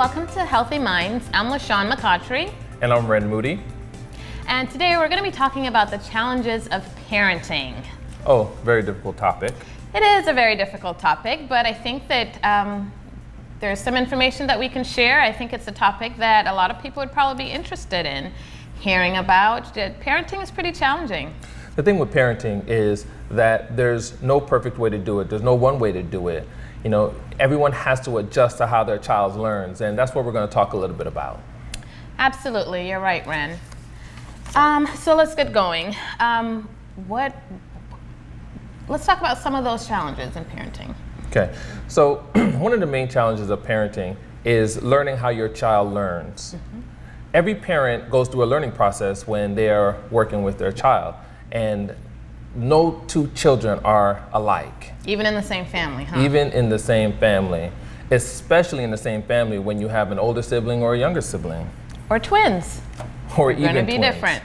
welcome to Healthy Minds. I'm LaShawn McCautry. And I'm Ren Moody. And today we're going to be talking about the challenges of parenting. Oh, very difficult topic. It is a very difficult topic, but I think that there's some information that we can share. I think it's a topic that a lot of people would probably be interested in hearing about. Parenting is pretty challenging. The thing with parenting is that there's no perfect way to do it. There's no one way to do it. You know, everyone has to adjust to how their child learns, and that's what we're going to talk a little bit about. Absolutely, you're right, Ren. So let's get going. Let's talk about some of those challenges in parenting. Okay, so one of the main challenges of parenting is learning how your child learns. Mm-hmm. Every parent goes through a learning process when they are working with their child, and no two children are alike. Even in the same family, huh? Even in the same family, especially in the same family when you have an older sibling or a younger sibling. Or twins. Or They're even going to be twins. different.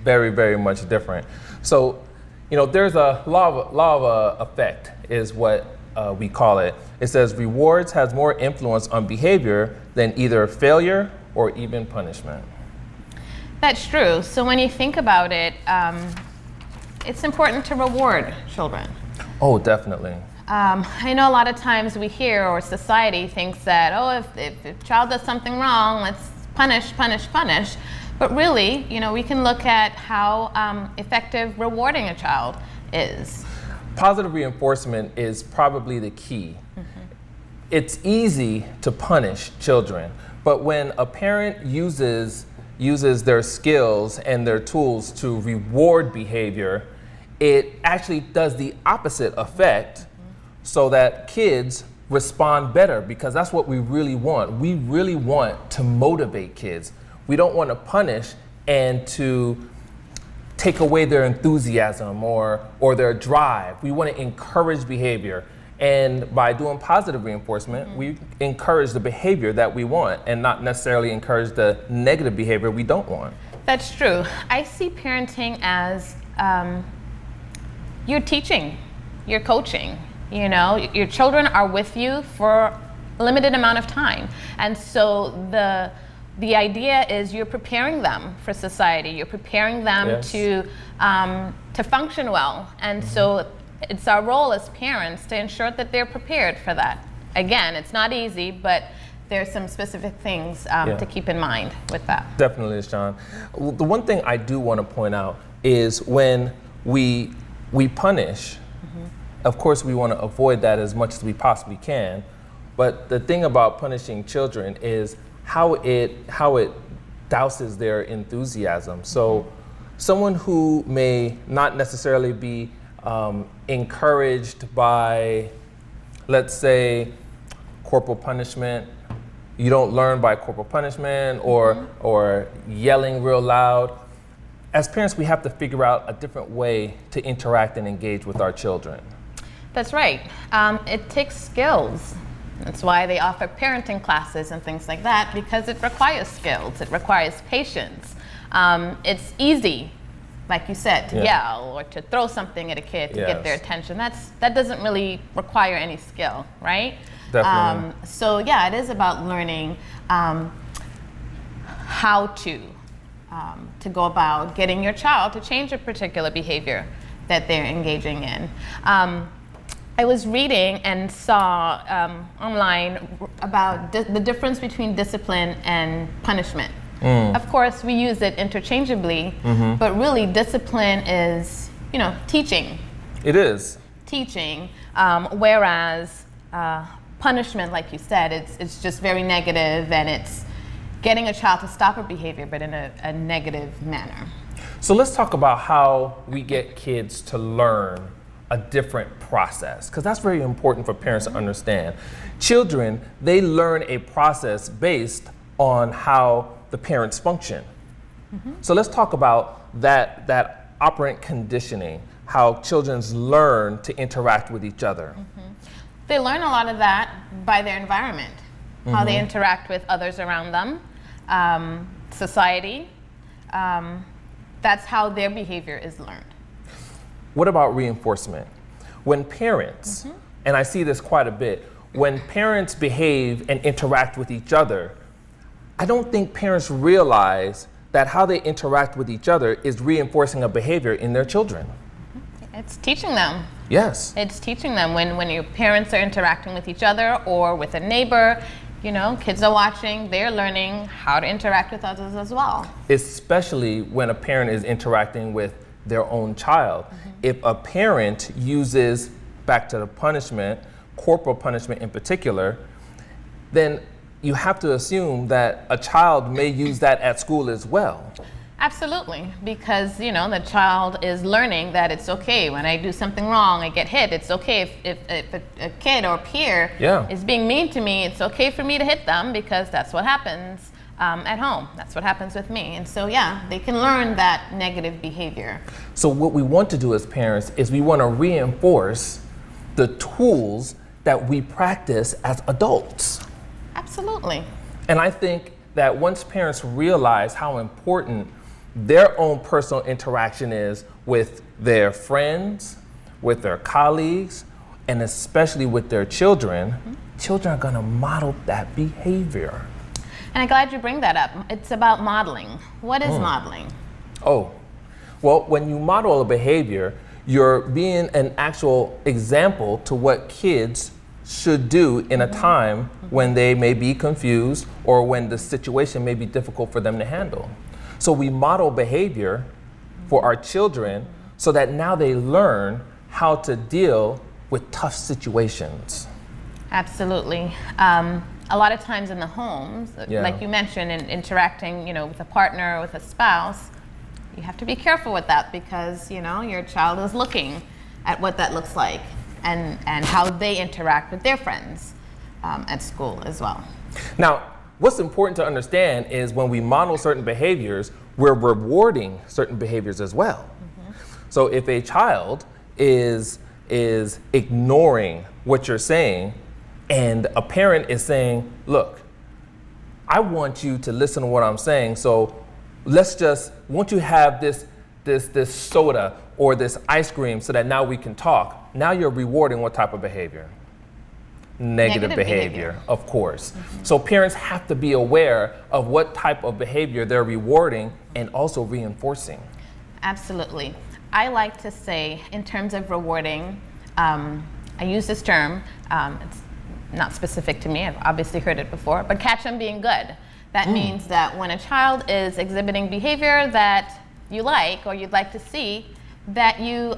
Very, very much different. So, you know, there's a law of effect is what we call it. It says rewards has more influence on behavior than either failure or even punishment. That's true. So when you think about it, it's important to reward children. Oh, definitely. I know a lot of times we hear, or society thinks that, oh, if a child does something wrong, let's punish. But really, you know, we can look at how effective rewarding a child is. Positive reinforcement is probably the key. Mm-hmm. It's easy to punish children, but when a parent uses their skills and their tools to reward behavior, it actually does the opposite effect, so that kids respond better, because that's what we really want. We really want to motivate kids. We don't want to punish and to take away their enthusiasm or their drive. We want to encourage behavior. And by doing positive reinforcement, we encourage the behavior that we want and not necessarily encourage the negative behavior we don't want. That's true. I see parenting as you're teaching, you're coaching. You know, your children are with you for a limited amount of time. And so the idea is you're preparing them for society. You're preparing them Yes. to function well. And so it's our role as parents to ensure that they're prepared for that. Again, it's not easy, but there's some specific things to keep in mind with that. Definitely, Sean. The one thing I do want to point out is when we punish, of course we want to avoid that as much as we possibly can. But the thing about punishing children is how it douses their enthusiasm. So someone who may not necessarily be encouraged by, let's say, corporal punishment. You don't learn by corporal punishment or yelling real loud. As parents, we have to figure out a different way to interact and engage with our children. That's right. It takes skills. That's why they offer parenting classes and things like that, because it requires skills. It requires patience. It's easy, like you said, to yell or to throw something at a kid to get their attention. That doesn't really require any skill, right? Definitely. So yeah, it is about learning how to go about getting your child to change a particular behavior that they're engaging in. I was reading and saw online about the difference between discipline and punishment. Of course, we use it interchangeably, but really discipline is, you know, teaching. It is. Teaching, whereas punishment, like you said, it's just very negative, and it's getting a child to stop a behavior, but in a negative manner. So let's talk about how we get kids to learn a different process, because that's very important for parents to understand. Children, they learn a process based on how the parents function. So let's talk about that operant conditioning, how children learn to interact with each other. They learn a lot of that by their environment, how they interact with others around them, society. That's how their behavior is learned. What about reinforcement? When parents, and I see this quite a bit, when parents behave and interact with each other, I don't think parents realize that how they interact with each other is reinforcing a behavior in their children. It's teaching them. Yes. It's teaching them when your parents are interacting with each other or with a neighbor, kids are watching, they're learning how to interact with others as well. Especially when a parent is interacting with their own child. If a parent uses, back to the punishment, corporal punishment in particular, then you have to assume that a child may use that at school as well. Absolutely, because the child is learning that it's okay when I do something wrong, I get hit. It's okay if a kid or peer is being mean to me. It's okay for me to hit them because that's what happens at home. That's what happens with me. And so they can learn that negative behavior. So what we want to do as parents is we want to reinforce the tools that we practice as adults. Absolutely. And I think that once parents realize how important their own personal interaction is with their friends, with their colleagues, and especially with their children, children are going to model that behavior. And I'm glad you bring that up. It's about modeling. What is modeling? Oh, well, when you model a behavior, you're being an actual example to what kids should do in a time when they may be confused or when the situation may be difficult for them to handle. So we model behavior for our children so that now they learn how to deal with tough situations. Absolutely. A lot of times in the homes, like you mentioned, in interacting, with a partner or with a spouse, you have to be careful with that because, your child is looking at what that looks like and how they interact with their friends at school as well. Now, what's important to understand is when we model certain behaviors, we're rewarding certain behaviors as well. So if a child is ignoring what you're saying and a parent is saying, look, I want you to listen to what I'm saying, so won't you have this soda or this ice cream so that now we can talk? Now you're rewarding what type of behavior? Negative behavior, of course. So parents have to be aware of what type of behavior they're rewarding and also reinforcing. Absolutely. I like to say, in terms of rewarding, I use this term, it's not specific to me, I've obviously heard it before, but catch them being good. That means that when a child is exhibiting behavior that you like or you'd like to see, that you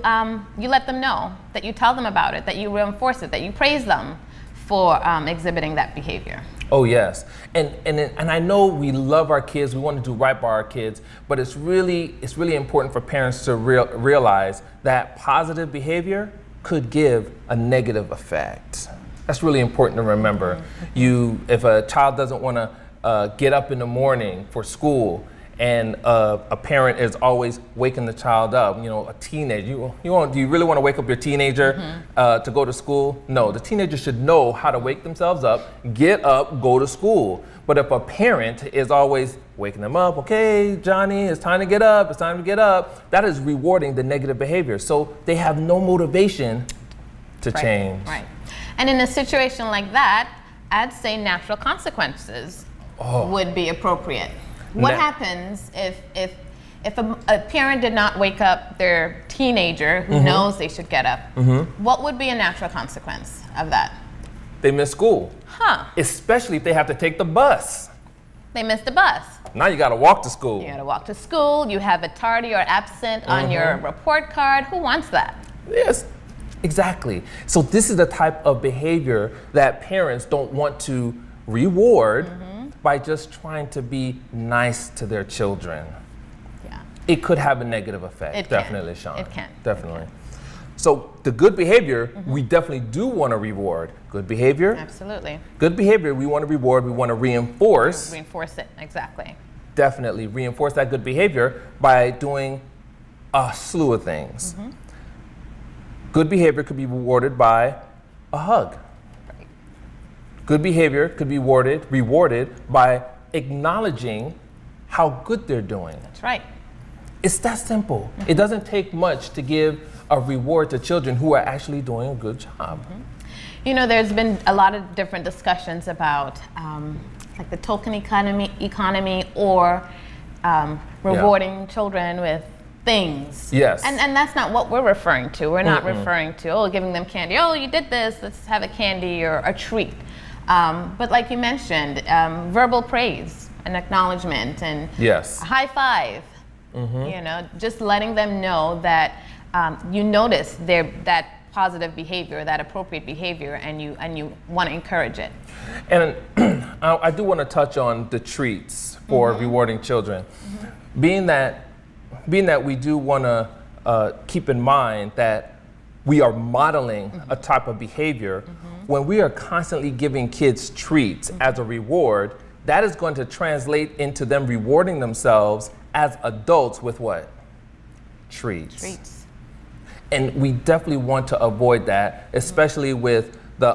let them know, that you tell them about it, that you reinforce it, that you praise them for exhibiting that behavior. Oh yes, and I know we love our kids, we want to do right by our kids, but it's really important for parents to realize that positive behavior could give a negative effect. That's really important to remember. If a child doesn't want to get up in the morning for school, and a parent is always waking the child up, a teenager. Do you really want to wake up your teenager to go to school? No, the teenager should know how to wake themselves up, get up, go to school. But if a parent is always waking them up, okay, Johnny, it's time to get up, that is rewarding the negative behavior. So they have no motivation to change. Right. And in a situation like that, I'd say natural consequences would be appropriate. What happens if a parent did not wake up their teenager who knows they should get up? What would be a natural consequence of that? They miss school. Especially if they have to take the bus. They missed the bus. Now you got to walk to school. You got to walk to school. You have a tardy or absent on your report card. Who wants that? Yes, exactly. So this is the type of behavior that parents don't want to reward by just trying to be nice to their children. Yeah. It could have a negative effect. It definitely, can. Sean. It can. Definitely. It can. So the good behavior, we definitely do want to reward. Good behavior. Absolutely. Good behavior, we want to reward, we want to reinforce. Reinforce it, exactly. Definitely reinforce that good behavior by doing a slew of things. Good behavior could be rewarded by a hug. Good behavior could be rewarded by acknowledging how good they're doing. That's right. It's that simple. It doesn't take much to give a reward to children who are actually doing a good job. There's been a lot of different discussions about like the token economy or rewarding children with things. Yes. And that's not what we're referring to. We're not referring to, giving them candy. Oh, you did this, let's have a candy or a treat. But like you mentioned, verbal praise and acknowledgement and yes. a high five. You know, just letting them know that you notice that positive behavior, that appropriate behavior, and you want to encourage it. And I do want to touch on the treats for rewarding children. Being that we do want to keep in mind that we are modeling a type of behavior, when we are constantly giving kids treats as a reward, that is going to translate into them rewarding themselves as adults with what? Treats. And we definitely want to avoid that, especially with the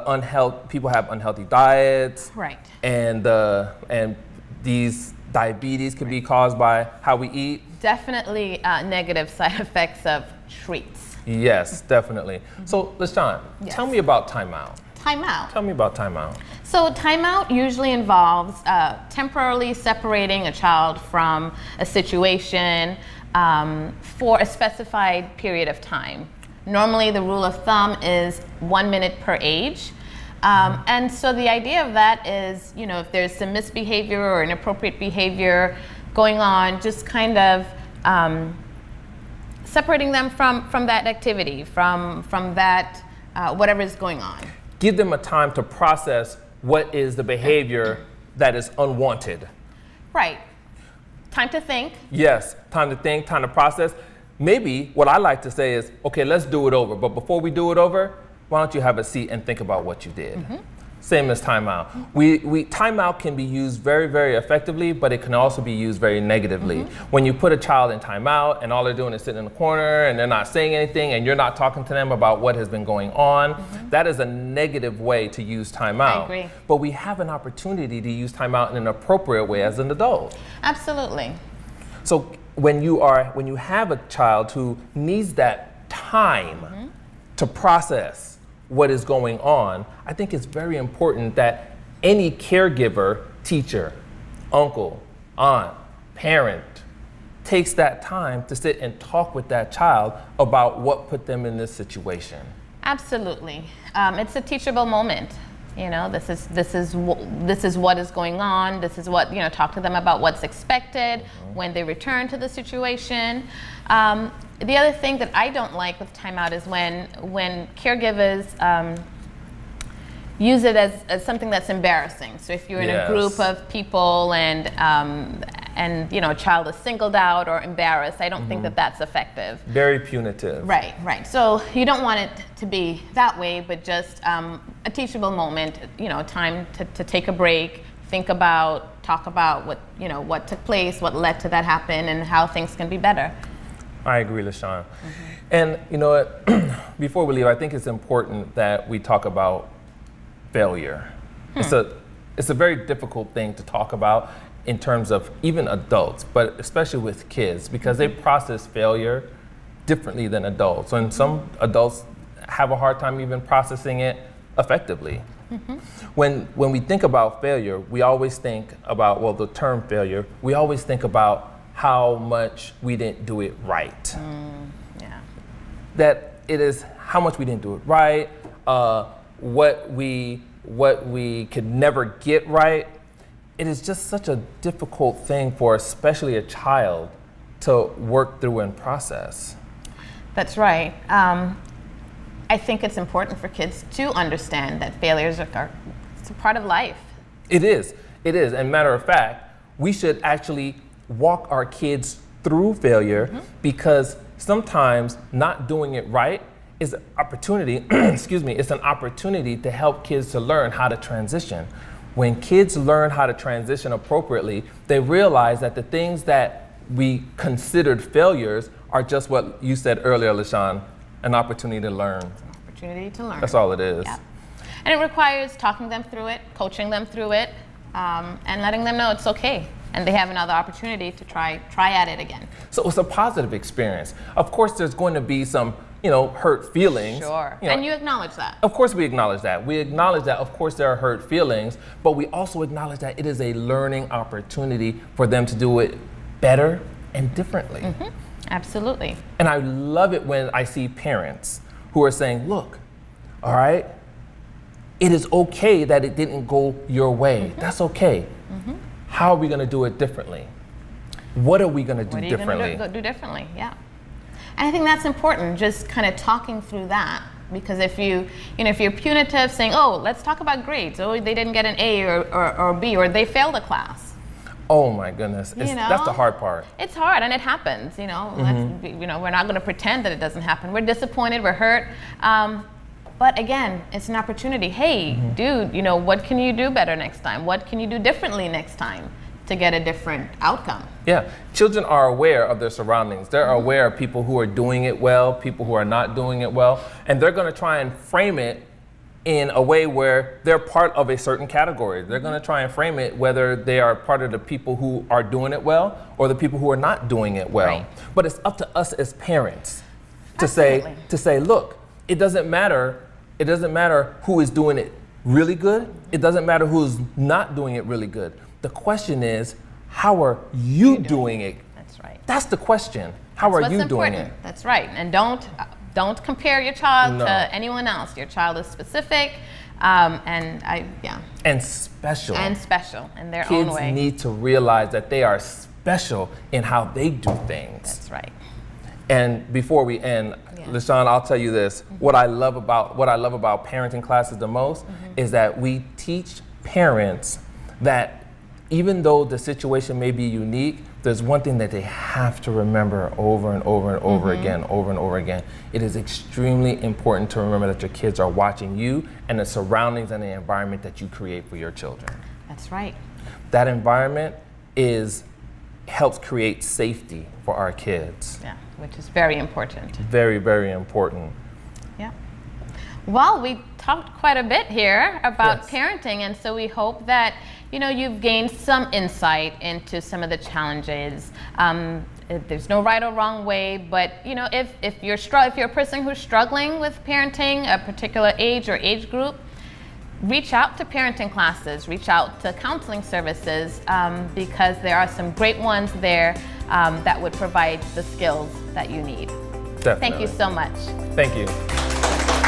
people have unhealthy diets. Right. And these diabetes can be caused by how we eat. Definitely negative side effects of treats. Yes, definitely. So, LaShawn, tell me about timeout. Timeout. Tell me about timeout. So timeout usually involves temporarily separating a child from a situation for a specified period of time. Normally the rule of thumb is 1 minute per age. And so the idea of that is, you know, if there's some misbehavior or inappropriate behavior going on, just kind of separating them from that activity, from that whatever is going on. Give them a time to process what is the behavior that is unwanted. Right. Time to think. Yes, time to think, time to process. Maybe what I like to say is, okay, let's do it over. But before we do it over, why don't you have a seat and think about what you did? Same as timeout. Timeout can be used very, very effectively, but it can also be used very negatively. When you put a child in timeout and all they're doing is sitting in the corner and they're not saying anything and you're not talking to them about what has been going on, that is a negative way to use timeout. I agree. But we have an opportunity to use timeout in an appropriate way as an adult. Absolutely. So when you have a child who needs that time to process what is going on, I think it's very important that any caregiver, teacher, uncle, aunt, parent, takes that time to sit and talk with that child about what put them in this situation. Absolutely. It's a teachable moment. You know, this is what is going on. This is what, you know, talk to them about what's expected when they return to the situation. The other thing that I don't like with timeout is when caregivers use it as something that's embarrassing. So if you're in a group of people and you know, a child is singled out or embarrassed, I don't think that that's effective. Very punitive. Right. So you don't want it to be that way, but just a teachable moment, you know, time to take a break, think about, talk about what took place, what led to that happen, and how things can be better. I agree, LaShawn. And you know what, before we leave, I think it's important that we talk about failure. It's a very difficult thing to talk about in terms of even adults, but especially with kids, because they process failure differently than adults. And some adults have a hard time even processing it effectively. When we think about failure, we always think about, well, the term failure, we always think about how much we didn't do it right. That it is how much we didn't do it right, what we could never get right. It is just such a difficult thing for especially a child to work through and process. That's right. I think it's important for kids to understand that failures it's a part of life. It is. And matter of fact, we should actually walk our kids through failure because sometimes not doing it right is an opportunity, it's an opportunity to help kids to learn how to transition. When kids learn how to transition appropriately, they realize that the things that we considered failures are just what you said earlier, LaShawn, an opportunity to learn. Opportunity to learn. That's all it is. Yeah. And it requires talking them through it, coaching them through it, and letting them know it's okay. And they have another opportunity to try at it again. So it's a positive experience. Of course, there's going to be some hurt feelings. Sure. You know, And you acknowledge that. of course we acknowledge that. We acknowledge that, of course, there are hurt feelings, but we also acknowledge that it is a learning opportunity for them to do it better and differently. Absolutely. And I love it when I see parents who are saying, look, all right, it is okay that it didn't go your way. That's okay. How are we going to do it differently? What are we going to do differently? What are you going to do differently? Yeah. And I think that's important, just kind of talking through that. Because if if you're punitive, saying, oh, let's talk about grades. Oh, they didn't get an A or B, or they failed a class. Oh my goodness, that's the hard part. It's hard, and it happens. We're not going to pretend that it doesn't happen. We're disappointed, we're hurt. But again, it's an opportunity. Hey, dude, what can you do better next time? What can you do differently next time to get a different outcome? Yeah, children are aware of their surroundings. They're aware of people who are doing it well, people who are not doing it well, and they're going to try and frame it in a way where they're part of a certain category. They're going to try and frame it whether they are part of the people who are doing it well or the people who are not doing it well. Right. But it's up to us as parents to Absolutely. say, look, it doesn't matter who is doing it really good. It doesn't matter who's not doing it really good. The question is, how are you doing it? That's right. That's the question. How are you doing it? That's right. And don't compare your child No. to anyone else. Your child is specific, And special. and special in their own Kids way. need to realize that they are special in how they do things. That's right. And before we end, Yeah. LaShawn, I'll tell you this. What I love about parenting classes the most is that we teach parents that even though the situation may be unique, there's one thing that they have to remember over and over and over again, over and over again. It is extremely important to remember that your kids are watching you and the surroundings and the environment that you create for your children. That's right. That environment helps create safety for our kids. Yeah, which is very important. Very, very important. Yeah. Well, we talked quite a bit here about Yes. parenting, and so we hope that you've gained some insight into some of the challenges. There's no right or wrong way, but if you're a person who's struggling with parenting a particular age or age group, reach out to parenting classes, reach out to counseling services, because there are some great ones there that would provide the skills that you need. Definitely. Thank you so much. Thank you.